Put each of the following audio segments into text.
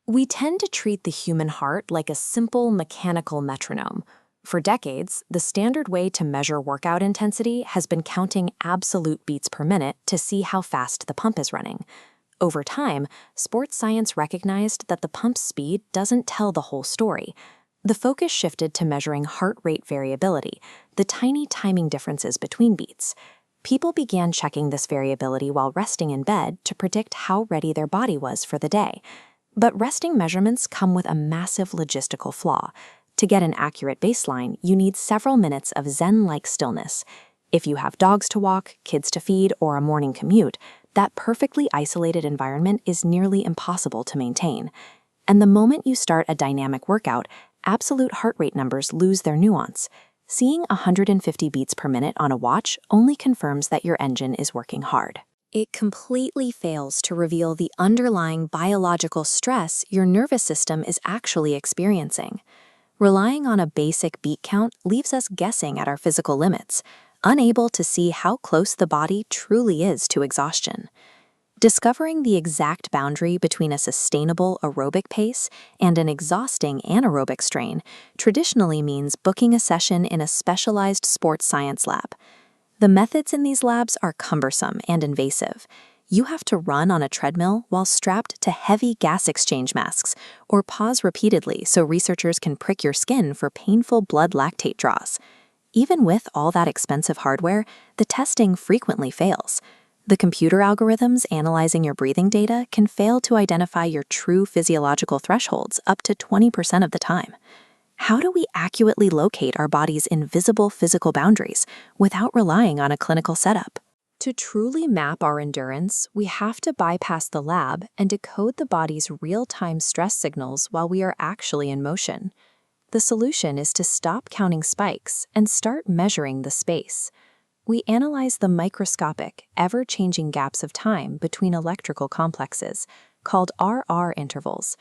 We tend to treat the human heart like a simple mechanical metronome. For decades, the standard way to measure workout intensity has been counting absolute beats per minute to see how fast the pump is running. Over time, sports science recognized that the pump's speed doesn't tell the whole story. The focus shifted to measuring heart rate variability, the tiny timing differences between beats. People began checking this variability while resting in bed to predict how ready their body was for the day. But resting measurements come with a massive logistical flaw. To get an accurate baseline, you need several minutes of Zen-like stillness. If you have dogs to walk, kids to feed, or a morning commute, that perfectly isolated environment is nearly impossible to maintain. And the moment you start a dynamic workout, absolute heart rate numbers lose their nuance. Seeing 150 beats per minute on a watch only confirms that your engine is working hard. It completely fails to reveal the underlying biological stress your nervous system is actually experiencing. Relying on a basic beat count leaves us guessing at our physical limits, unable to see how close the body truly is to exhaustion. Discovering the exact boundary between a sustainable aerobic pace and an exhausting anaerobic strain traditionally means booking a session in a specialized sports science lab. The methods in these labs are cumbersome and invasive. You have to run on a treadmill while strapped to heavy gas exchange masks, or pause repeatedly so researchers can prick your skin for painful blood lactate draws. Even with all that expensive hardware, the testing frequently fails. The computer algorithms analyzing your breathing data can fail to identify your true physiological thresholds up to 20% of the time. How do we accurately locate our body's invisible physical boundaries without relying on a clinical setup? To truly map our endurance, we have to bypass the lab and decode the body's real-time stress signals while we are actually in motion. The solution is to stop counting spikes and start measuring the space. We analyze the microscopic, ever-changing gaps of time between electrical complexes, called RR intervals.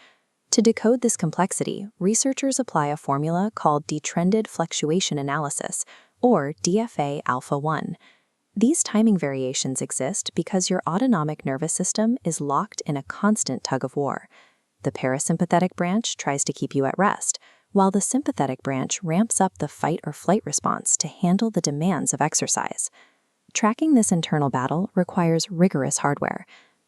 To decode this complexity, researchers apply a formula called Detrended Fluctuation Analysis, or DFA Alpha 1. These timing variations exist because your autonomic nervous system is locked in a constant tug-of-war. The parasympathetic branch tries to keep you at rest, while the sympathetic branch ramps up the fight-or-flight response to handle the demands of exercise. Tracking this internal battle requires rigorous hardware.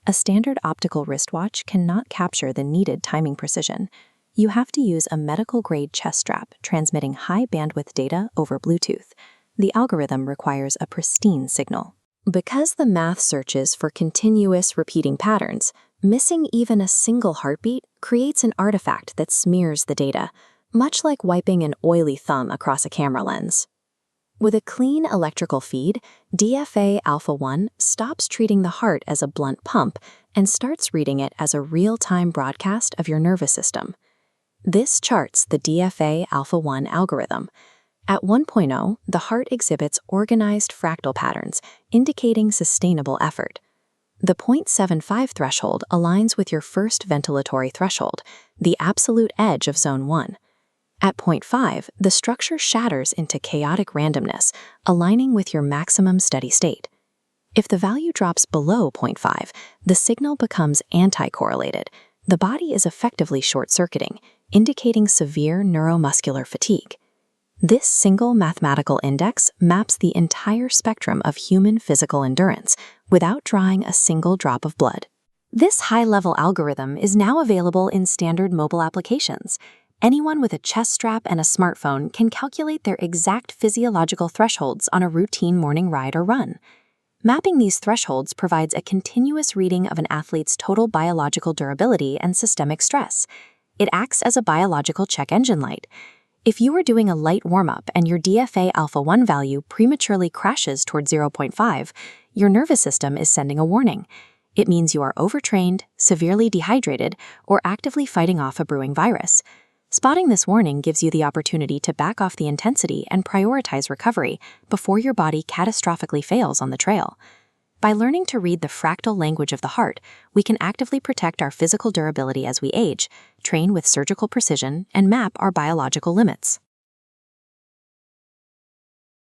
A standard optical wristwatch cannot capture the needed timing precision. You have to use a medical-grade chest strap transmitting high-bandwidth data over Bluetooth. The algorithm requires a pristine signal. Because the math searches for continuous repeating patterns, missing even a single heartbeat creates an artifact that smears the data, much like wiping an oily thumb across a camera lens. With a clean electrical feed, DFA Alpha 1 stops treating the heart as a blunt pump and starts reading it as a real-time broadcast of your nervous system. This charts the DFA Alpha 1 algorithm. At 1.0, the heart exhibits organized fractal patterns, indicating sustainable effort. The 0.75 threshold aligns with your first ventilatory threshold, the absolute edge of Zone 1. At 0.5, the structure shatters into chaotic randomness, aligning with your maximum steady state. If the value drops below 0.5, the signal becomes anti-correlated. The body is effectively short-circuiting, indicating severe neuromuscular fatigue. This single mathematical index maps the entire spectrum of human physical endurance without drawing a single drop of blood. This high-level algorithm is now available in standard mobile applications. Anyone with a chest strap and a smartphone can calculate their exact physiological thresholds on a routine morning ride or run. Mapping these thresholds provides a continuous reading of an athlete's total biological durability and systemic stress. It acts as a biological check engine light. If you are doing a light warm-up and your DFA Alpha 1 value prematurely crashes toward 0.5, your nervous system is sending a warning. It means you are overtrained, severely dehydrated, or actively fighting off a brewing virus. Spotting this warning gives you the opportunity to back off the intensity and prioritize recovery before your body catastrophically fails on the trail. By learning to read the fractal language of the heart, we can actively protect our physical durability as we age, train with surgical precision, and map our biological limits.